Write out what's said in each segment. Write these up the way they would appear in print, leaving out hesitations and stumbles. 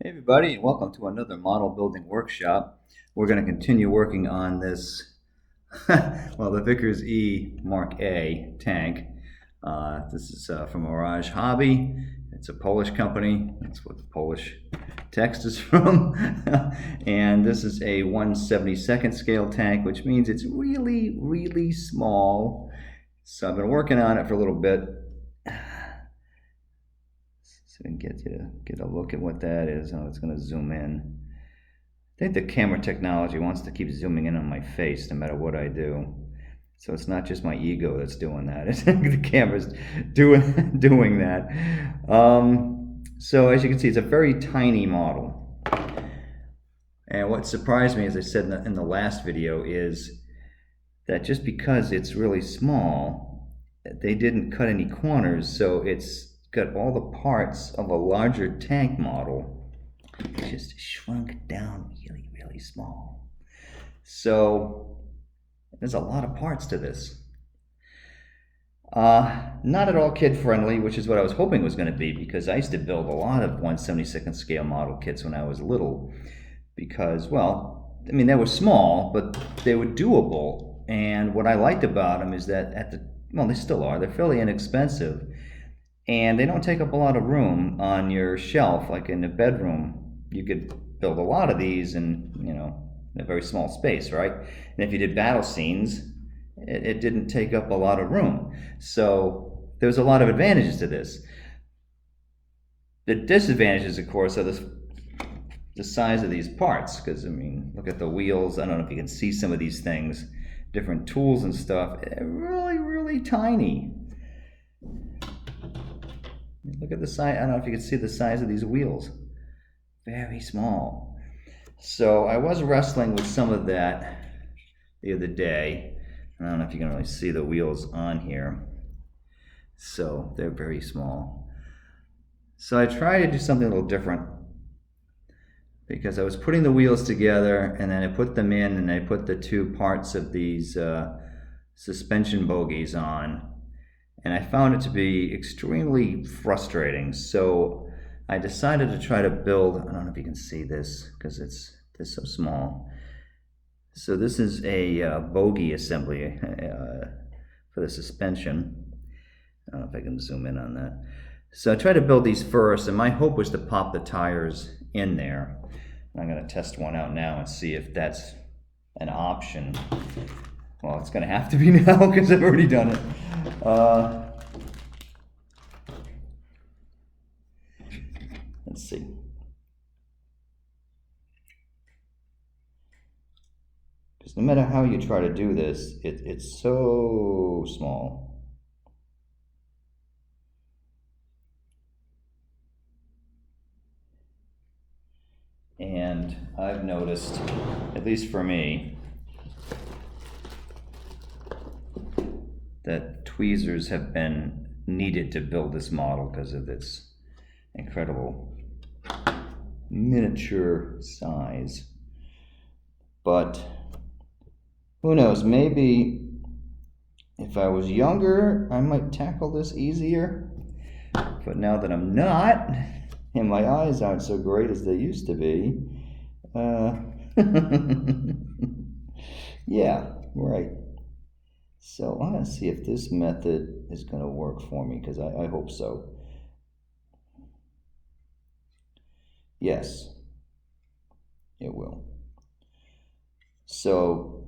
Hey everybody, and welcome to another model building workshop. We're going to continue working on this, the Vickers E Mk A tank. This is from Mirage Hobby. It's a Polish company. That's what the Polish text is from. And this is a 1/72nd scale tank, which means it's really, really small. So I've been working on it for a little bit. So I can get a look at what that is. Oh, it's going to zoom in. I think the camera technology wants to keep zooming in on my face no matter what I do. So it's not just my ego that's doing that. It's the camera's doing that. So as you can see, it's a very tiny model. And what surprised me, as I said in the last video, is that just because it's really small, they didn't cut any corners, so it's got all the parts of a larger tank model, just shrunk down really, really small. So there's a lot of parts to this. Not at all kid-friendly, which is what I was hoping it was going to be, because I used to build a lot of 1/72nd scale model kits when I was little, because, well, I mean, they were small, but they were doable. And what I liked about them is that they still are, they're fairly inexpensive. And they don't take up a lot of room on your shelf, like in a bedroom. You could build a lot of these in, in a very small space, right? And if you did battle scenes, it didn't take up a lot of room. So there's a lot of advantages to this. The disadvantages, of course, are the size of these parts, because, I mean, look at the wheels. I don't know if you can see some of these things, different tools and stuff. They're really, really tiny. Look at the size. I don't know if you can see the size of these wheels. Very small. So I was wrestling with some of that the other day. I don't know if you can really see the wheels on here. So they're very small. So I tried to do something a little different, because I was putting the wheels together, and then I put them in, and I put the two parts of these suspension bogies on. And I found it to be extremely frustrating. So I decided to try to build, I don't know if you can see this because it's so small. So this is a bogie assembly for the suspension. I don't know if I can zoom in on that. So I tried to build these first, and my hope was to pop the tires in there. I'm going to test one out now and see if that's an option. Well, it's going to have to be now because I've already done it. Let's see. Because no matter how you try to do this, it's so small. And I've noticed, at least for me, that tweezers have been needed to build this model because of its incredible miniature size. But who knows, maybe if I was younger, I might tackle this easier. But now that I'm not, and my eyes aren't so great as they used to be, yeah, right. So I'm going to see if this method is going to work for me, because I hope so. Yes, it will. So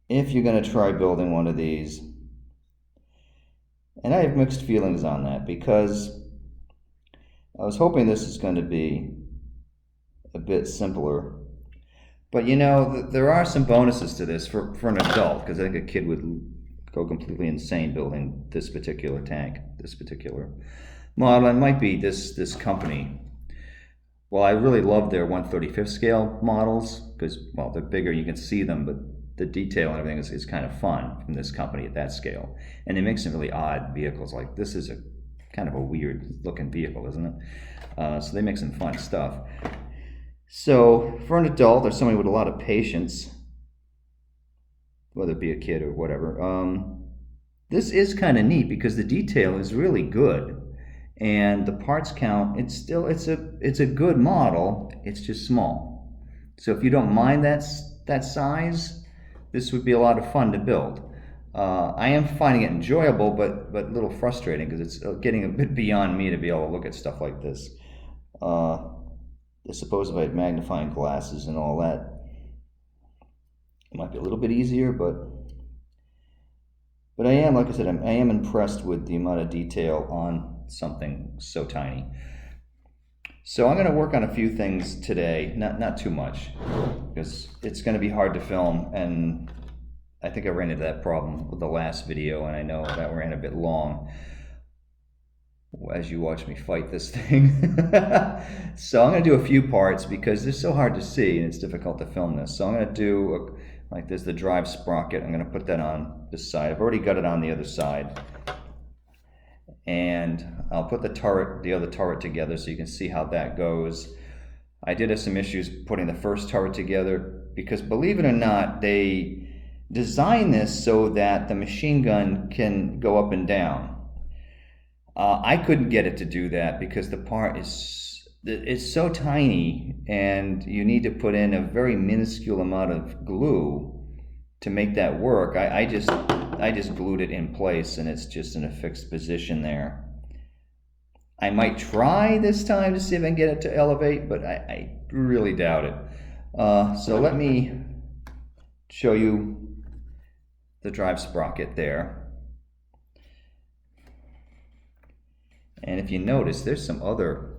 if you're going to try building one of these, and I have mixed feelings on that, because I was hoping this is going to be a bit simpler. But there are some bonuses to this for an adult, because I think a kid would go completely insane building this particular tank, this particular model. It might be this company. Well, I really love their 1/35th scale models, because, well, they're bigger, you can see them, but the detail and everything is kind of fun from this company at that scale. And they make some really odd vehicles. Like, this is a kind of a weird looking vehicle, isn't it? So they make some fun stuff. So for an adult or somebody with a lot of patience, whether it be a kid or whatever, this is kind of neat, because the detail is really good. And the parts count, it's a good model, it's just small. So if you don't mind that size, this would be a lot of fun to build. I am finding it enjoyable, but a little frustrating because it's getting a bit beyond me to be able to look at stuff like this. I suppose if I had magnifying glasses and all that, it might be a little bit easier, but I am, like I said, I am impressed with the amount of detail on something so tiny. So I'm going to work on a few things today, not too much, because it's going to be hard to film, and I think I ran into that problem with the last video, and I know that ran a bit long as you watch me fight this thing. So I'm going to do a few parts because they're so hard to see and it's difficult to film this. So I'm going to do, like there's the drive sprocket, I'm going to put that on this side. I've already got it on the other side. And I'll put the other turret together so you can see how that goes. I did have some issues putting the first turret together because, believe it or not, they designed this so that the machine gun can go up and down. I couldn't get it to do that because the part is so tiny and you need to put in a very minuscule amount of glue to make that work. I just glued it in place and it's just in a fixed position there. I might try this time to see if I can get it to elevate, but I really doubt it. So let me show you the drive sprocket there. And if you notice, there's some other,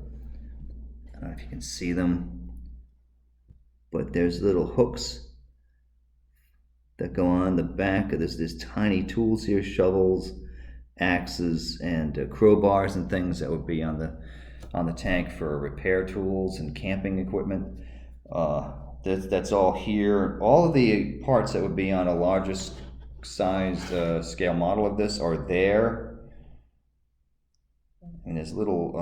I don't know if you can see them, but there's little hooks that go on the back. There's tiny tools here, shovels, axes, and crowbars and things that would be on the tank for repair tools and camping equipment. That's all here. All of the parts that would be on a larger sized scale model of this are there. And there's little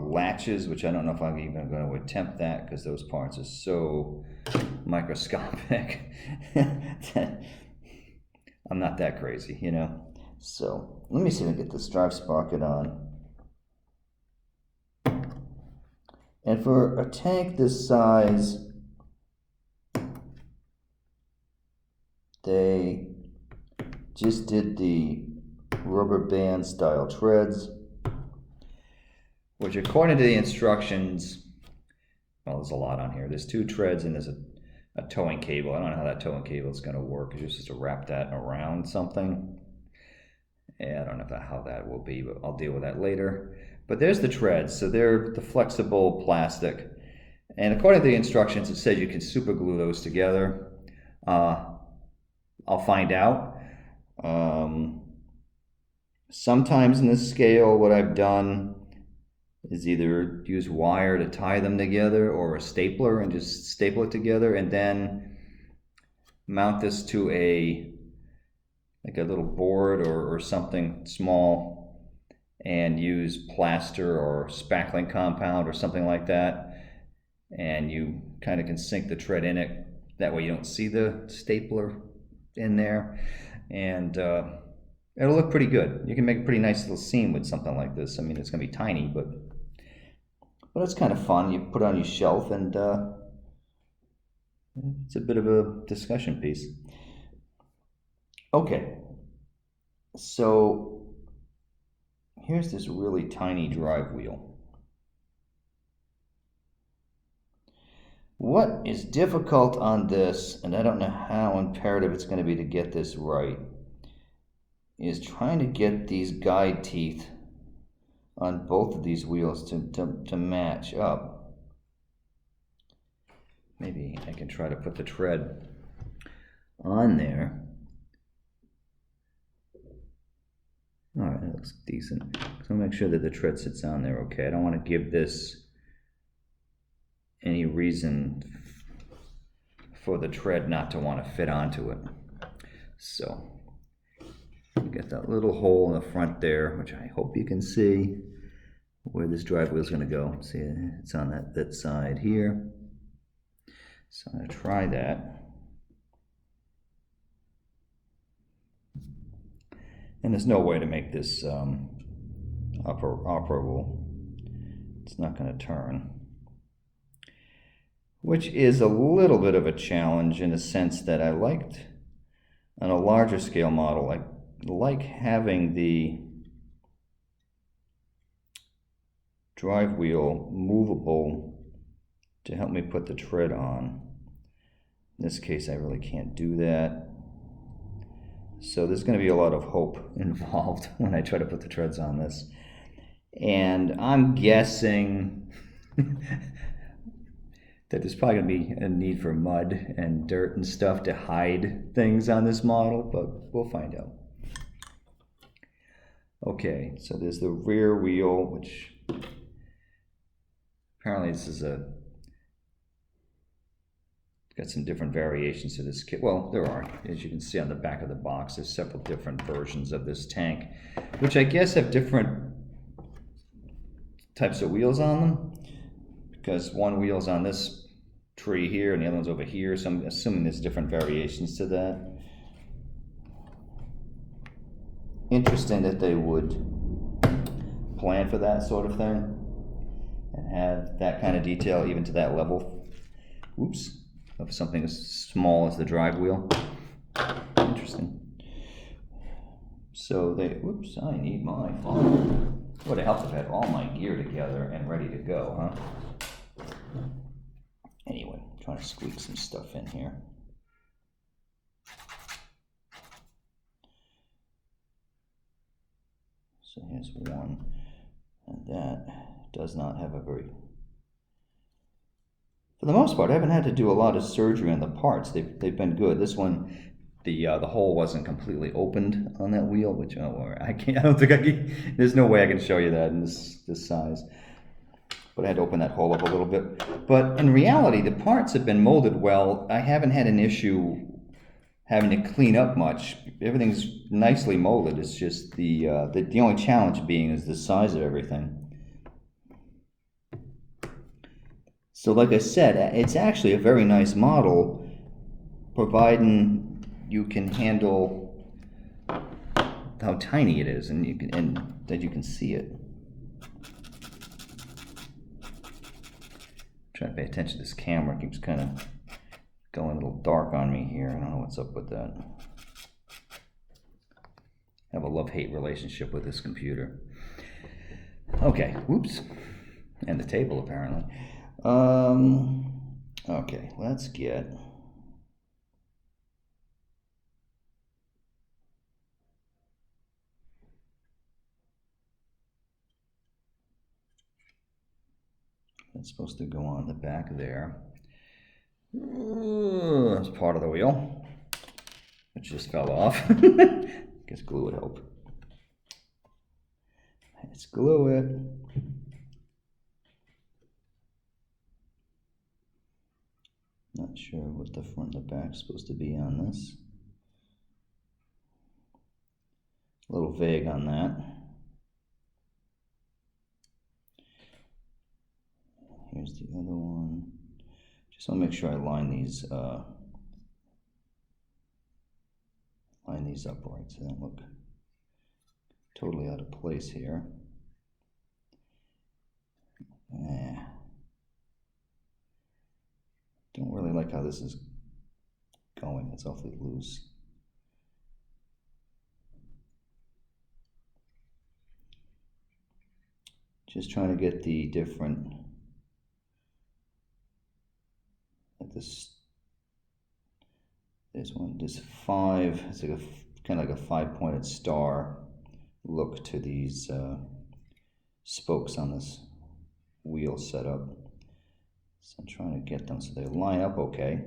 latches, which I don't know if I'm even going to attempt that because those parts are so microscopic. I'm not that crazy, you know. So let me see if I can get this drive sprocket on. And for a tank this size, they just did the rubber band style treads, which according to the instructions, well, there's a lot on here. There's 2 treads and there's a towing cable. I don't know how that towing cable is going to work. You're supposed to wrap that around something. Yeah, I don't know how that will be, but I'll deal with that later. But there's the treads. So they're the flexible plastic. And according to the instructions, it says you can super glue those together. I'll find out. Sometimes in this scale, what I've done is either use wire to tie them together or a stapler and just staple it together and then mount this to like a little board or something small and use plaster or spackling compound or something like that, and you kind of can sink the tread in it. That way you don't see the stapler in there, and it'll look pretty good. You can make a pretty nice little seam with something like this. I mean, it's going to be tiny, but it's kind of fun. You put it on your shelf, and it's a bit of a discussion piece. Okay, so here's this really tiny drive wheel. What is difficult on this, and I don't know how imperative it's going to be to get this right, is trying to get these guide teeth on both of these wheels to match up. Maybe I can try to put the tread on there. All right, that looks decent. So I'll make sure that the tread sits on there okay. I don't want to give this any reason for the tread not to want to fit onto it. So you get that little hole in the front there, which I hope you can see where this drive wheel is going to go. See, it's on that side here. So I'm going to try that. And there's no way to make this operable it's not going to turn. Which is a little bit of a challenge in a sense that I liked on a larger scale model. I like having the drive wheel movable to help me put the tread on. In this case, I really can't do that. So there's going to be a lot of hope involved when I try to put the treads on this. And I'm guessing that there's probably going to be a need for mud and dirt and stuff to hide things on this model, but we'll find out. Okay, so there's the rear wheel, which apparently this is got some different variations to this kit. Well, there are. As you can see on the back of the box, there's several different versions of this tank, which I guess have different types of wheels on them, because one wheel's on this tree here and the other one's over here, so I'm assuming there's different variations to that. Interesting that they would plan for that sort of thing and have that kind of detail even to that level. Oops. Of something as small as the drive wheel. Interesting. So they, whoops, I need my phone. Would have helped if I had all my gear together and ready to go, huh? Anyway, I'm trying to squeak some stuff in here. So here's one, and that does not have a very, for the most part, I haven't had to do a lot of surgery on the parts. They've been good. This one, the hole wasn't completely opened on that wheel, which I can't. I don't think I can. There's no way I can show you that in this size. But I had to open that hole up a little bit. But in reality, the parts have been molded well. I haven't had an issue having to clean up much. Everything's nicely molded. It's just the only challenge being is the size of everything. So like I said, it's actually a very nice model, providing you can handle how tiny it is and that you can see it. Trying to pay attention to this camera. It keeps kind of going a little dark on me here. I don't know what's up with that. I have a love-hate relationship with this computer. Okay, whoops. And the table, apparently. Okay, let's get that's supposed to go on the back there. That's part of the wheel, which just fell off. Guess glue would help. Let's glue it. Not sure what the front and the back is supposed to be on this. A little vague on that. Here's the other one. Just want to make sure I line these up right so they don't look totally out of place here. Don't really like how this is going. It's awfully loose. Just trying to get the different, like this, there's one, this 5, it's like kind of like a 5-pointed star look to these spokes on this wheel setup. So I'm trying to get them so they line up okay.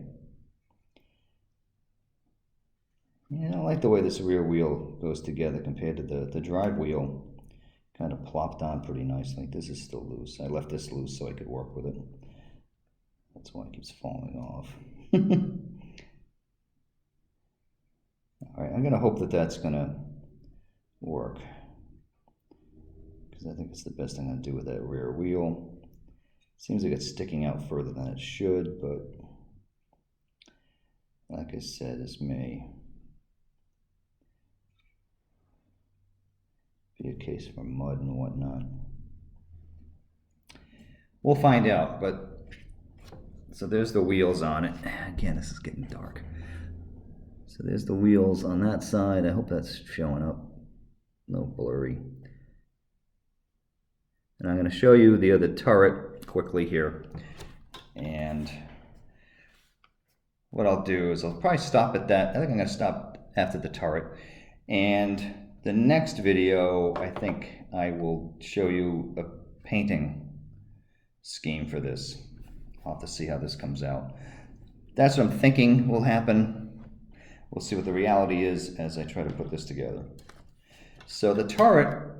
Yeah, I like the way this rear wheel goes together compared to the drive wheel. Kind of plopped on pretty nicely. This is still loose. I left this loose so I could work with it. That's why it keeps falling off. All right, I'm going to hope that that's going to work, because I think it's the best thing to do with that rear wheel. Seems like it's sticking out further than it should, but like I said, this may be a case for mud and whatnot. We'll find out, but so there's the wheels on it. Again, this is getting dark. So there's the wheels on that side. I hope that's showing up. No blurry. And I'm going to show you the other turret quickly here. And what I'll do is I'll probably stop at that. I think I'm going to stop after the turret. And the next video, I think I will show you a painting scheme for this. I'll have to see how this comes out. That's what I'm thinking will happen. We'll see what the reality is as I try to put this together. So the turret,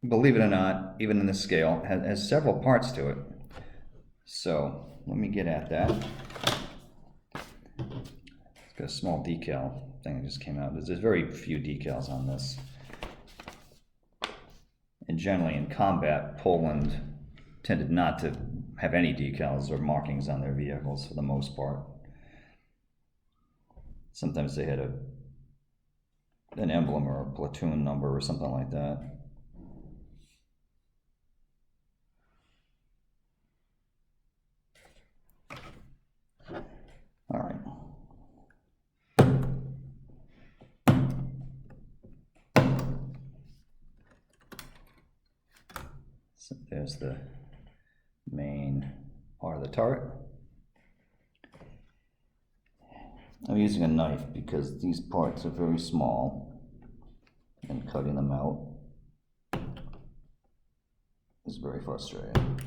believe it or not, even in this scale, has several parts to it. So let me get at that. It's got a small decal thing that just came out. There's very few decals on this. And generally in combat, Poland tended not to have any decals or markings on their vehicles for the most part. Sometimes they had an emblem or a platoon number or something like that. All right. So there's the main part of the turret. I'm using a knife because these parts are very small, and cutting them out is very frustrating.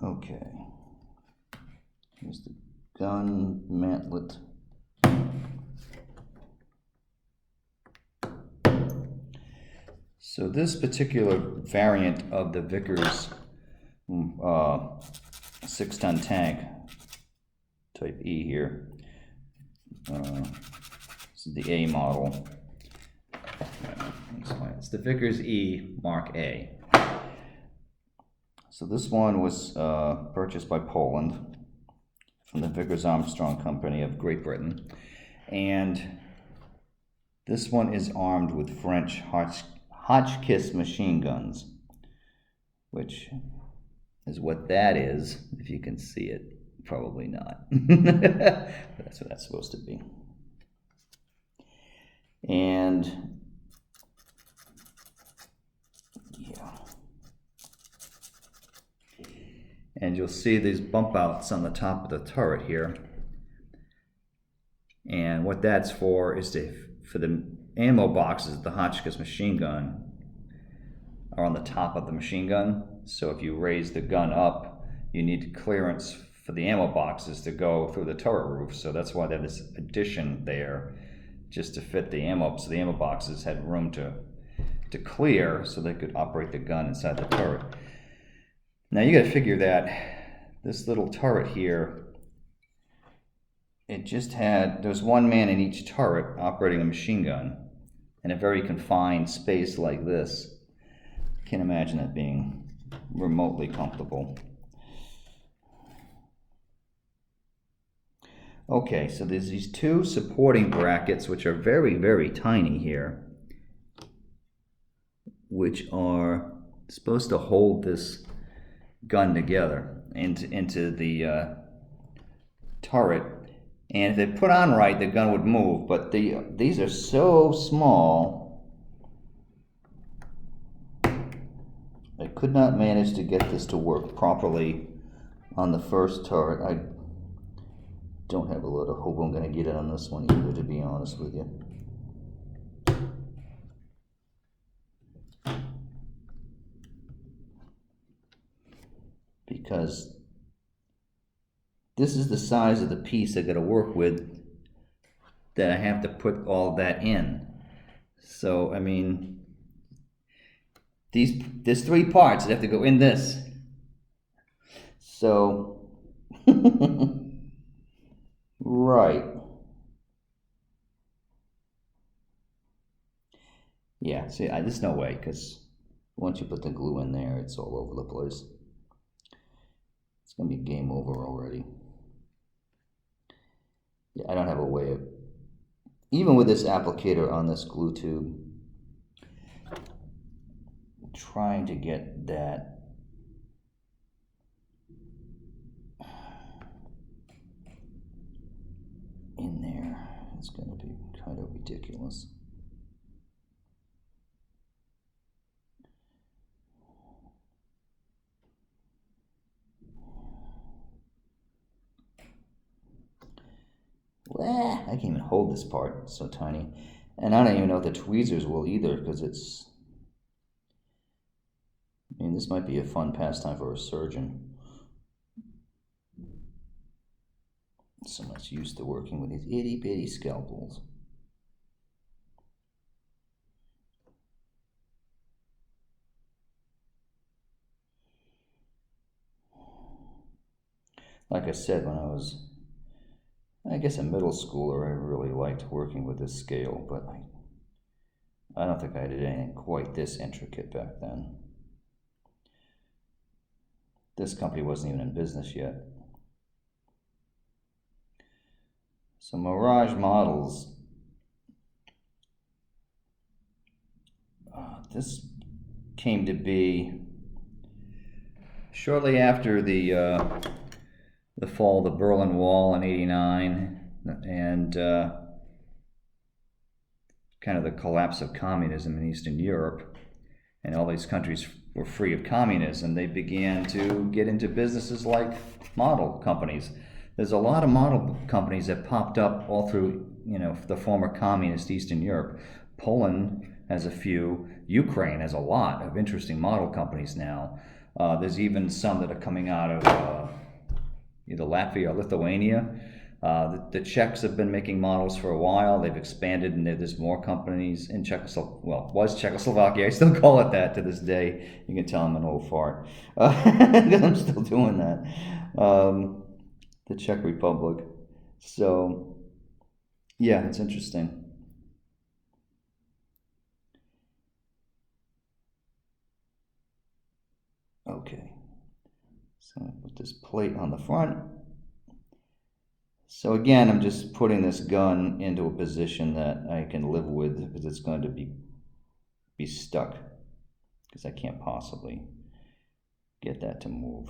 Okay, here's the gun mantlet. So this particular variant of the Vickers 6-ton tank, type E here, this is the A model. It's the Vickers E Mk A. So this one was purchased by Poland from the Vickers Armstrong Company of Great Britain. And this one is armed with French Hotchkiss machine guns, which is what that is, if you can see it. Probably not. But that's what that's supposed to be. And and you'll see these bump outs on the top of the turret here. And what that's for is for the ammo boxes, the Hotchkiss machine gun are on the top of the machine gun. So if you raise the gun up, you need clearance for the ammo boxes to go through the turret roof. So that's why they have this addition there, just to fit the ammo. So the ammo boxes had room to clear so they could operate the gun inside the turret. Now you got to figure that this little turret here, it just there's one man in each turret operating a machine gun in a very confined space like this. Can't imagine that being remotely comfortable. Okay, so there's these two supporting brackets which are very, very tiny here, which are supposed to hold this gun together into the turret. And if they put on right, the gun would move, but these are so small, I could not manage to get this to work properly on the first turret. I don't have a lot of hope I'm going to get it on this one either, to be honest with you. Because this is the size of the piece I got to work with that I have to put all that in. So, I mean, there's three parts that have to go in this. So, Right. Yeah, see, there's no way, because once you put the glue in there, it's all over the place. It's going to be game over already. Yeah, I don't have a way of, even with this applicator on this glue tube, trying to get that in there is going to be kind of ridiculous. I can't even hold this part, it's so tiny. And I don't even know if the tweezers will either, because it's, I mean, this might be a fun pastime for a surgeon. So much used to working with these itty bitty scalpels. Like I said, when I was, I guess, a middle schooler, I really liked working with this scale, but I don't think I did anything quite this intricate back then. This company wasn't even in business yet. So Mirage models, this came to be shortly after the fall of the Berlin Wall in '89, and kind of the collapse of communism in Eastern Europe, and all these countries were free of communism. They began to get into businesses like model companies. There's a lot of model companies that popped up all through, the former communist Eastern Europe. Poland has a few. Ukraine has a lot of interesting model companies now. There's even some that are coming out of either Latvia or Lithuania. The Czechs have been making models for a while. They've expanded, and there's more companies in Czechoslovakia. I still call it that to this day. You can tell I'm an old fart, because I'm still doing that. The Czech Republic. So, yeah, it's interesting. Okay, so I'm gonna put this plate on the front. So again, I'm just putting this gun into a position that I can live with, because it's going to be stuck, because I can't possibly get that to move.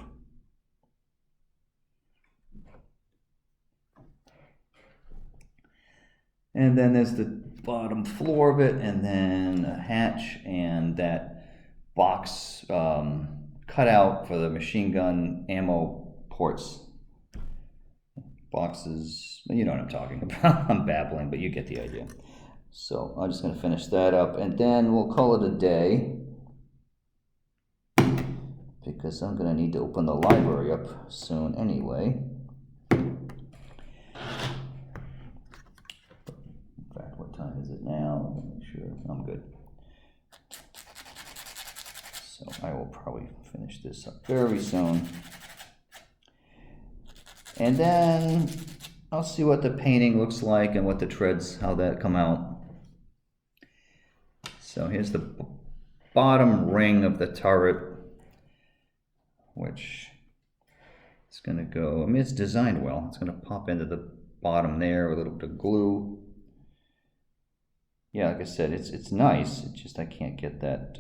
And then there's the bottom floor of it, and then a hatch, and that box cut out for the machine gun ammo ports. Boxes, you know what I'm talking about. I'm babbling, but you get the idea. So I'm just going to finish that up, and then we'll call it a day, because I'm going to need to open the library up soon anyway. In fact, what time is it now? Let me make sure I'm good. So I will probably finish this up very soon. And then I'll see what the painting looks like and what the treads, how that come out. So here's the bottom ring of the turret, which is going to go, I mean, it's designed well. It's going to pop into the bottom there with a little bit of glue. Yeah, like I said, it's nice. It's just I can't get that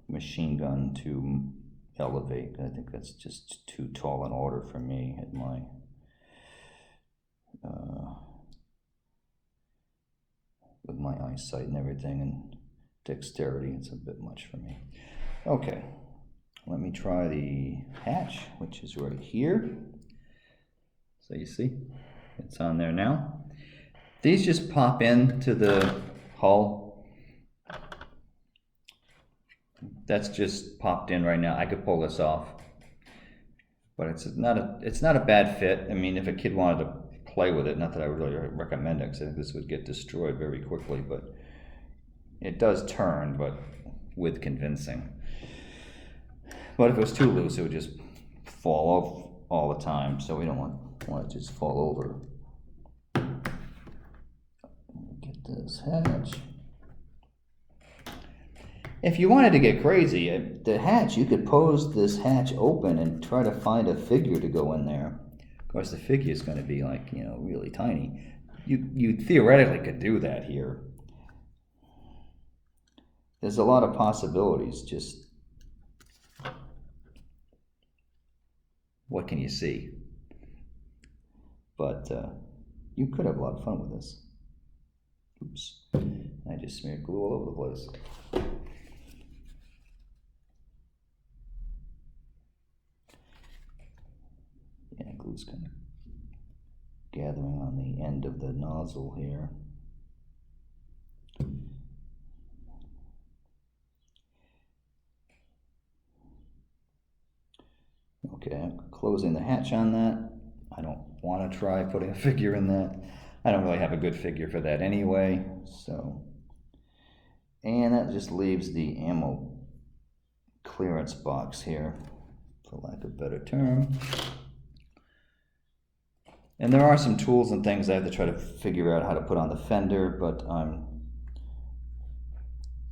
machine gun to elevate. I think that's just too tall an order for me at my with my eyesight and everything and dexterity. It's a bit much for me. Okay, let me try the hatch, which is right here. So you see, it's on there now. These just pop into the hull. That's just popped in right now. I could pull this off, but it's not a bad fit. I mean, if a kid wanted to play with it, not that I would really recommend it, because I think this would get destroyed very quickly, but it does turn, but with convincing. But if it was too loose, it would just fall off all the time, so we don't want it to just fall over. Get this hatch. If you wanted to get crazy, the hatch, you could pose this hatch open and try to find a figure to go in there. Of course, the figure is going to be like, you know, really tiny. You theoretically could do that here. There's a lot of possibilities, just what can you see? But you could have a lot of fun with this. Oops, I just smeared glue all over the place. Yeah, glue's kind of gathering on the end of the nozzle here. Okay, I'm closing the hatch on that. I don't want to try putting a figure in that. I don't really have a good figure for that anyway, so. And that just leaves the ammo clearance box here, for lack of a better term. And there are some tools and things I have to try to figure out how to put on the fender, but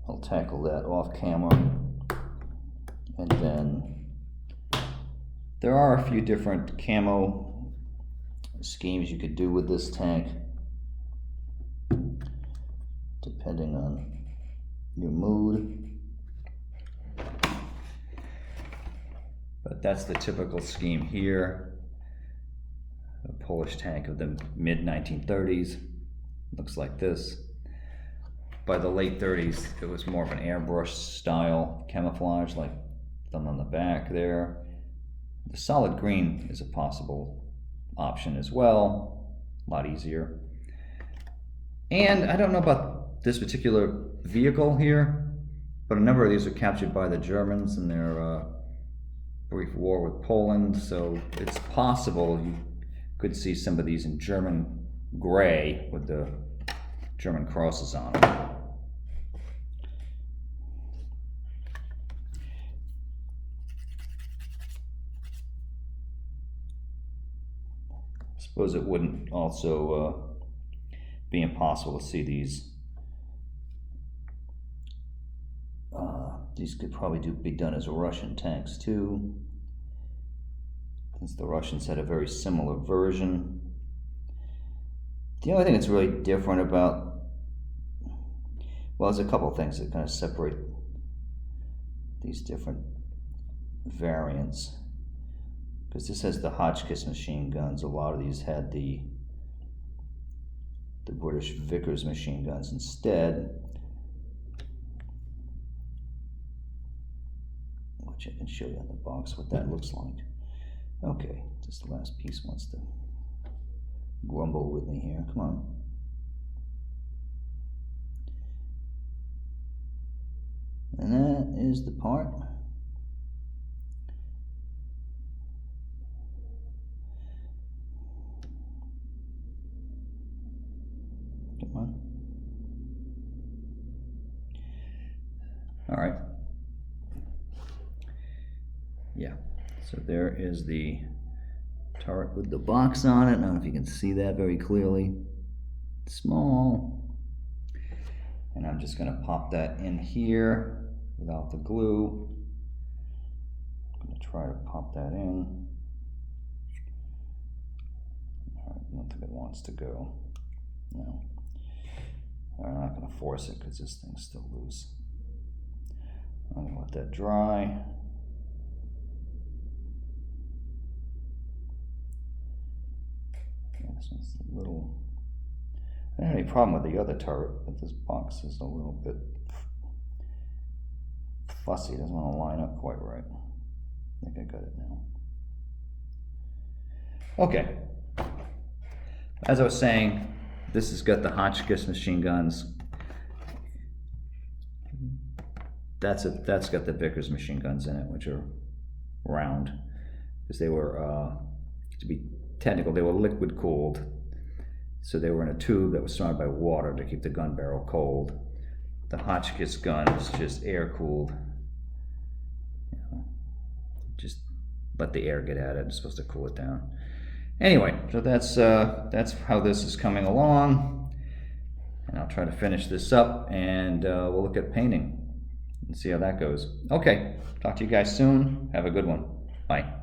I'll tackle that off camera. And then there are a few different camo schemes you could do with this tank, depending on your mood. But that's the typical scheme here. A Polish tank of the mid-1930s. Looks like this. By the late 30s, it was more of an airbrush style camouflage, like them on the back there. The solid green is a possible option as well, a lot easier. And I don't know about this particular vehicle here, but a number of these were captured by the Germans in their brief war with Poland, so it's possible you could see some of these in German gray with the German crosses on them. I suppose it wouldn't also be impossible to see these. These could probably be done as Russian tanks too, since the Russians had a very similar version. The only thing that's really different about, well, there's a couple of things that kind of separate these different variants. Because this has the Hotchkiss machine guns. A lot of these had the British Vickers machine guns instead, which I can show you on the box what that looks like. Okay, this last piece wants to grumble with me here. Come on. And that is the part. Come on. All right. Yeah. So there is the turret with the box on it. I don't know if you can see that very clearly. Small. And I'm just going to pop that in here without the glue. I'm going to try to pop that in. All right, I don't think it wants to go. No. I'm not going to force it because this thing's still loose. I'm going to let that dry. Yeah, this one's a little... I don't have any problem with the other turret, but this box is a little bit fussy. It doesn't want to line up quite right. I think I got it now. Okay. As I was saying, this has got the Hotchkiss machine guns. That's got the Vickers machine guns in it, which are round, because they were, to be technical, they were liquid cooled. So they were in a tube that was surrounded by water to keep the gun barrel cold. The Hotchkiss gun is just air cooled. You know, just let the air get at it. It's supposed to cool it down. Anyway, so that's how this is coming along. And I'll try to finish this up, and we'll look at painting and see how that goes. Okay, talk to you guys soon. Have a good one. Bye.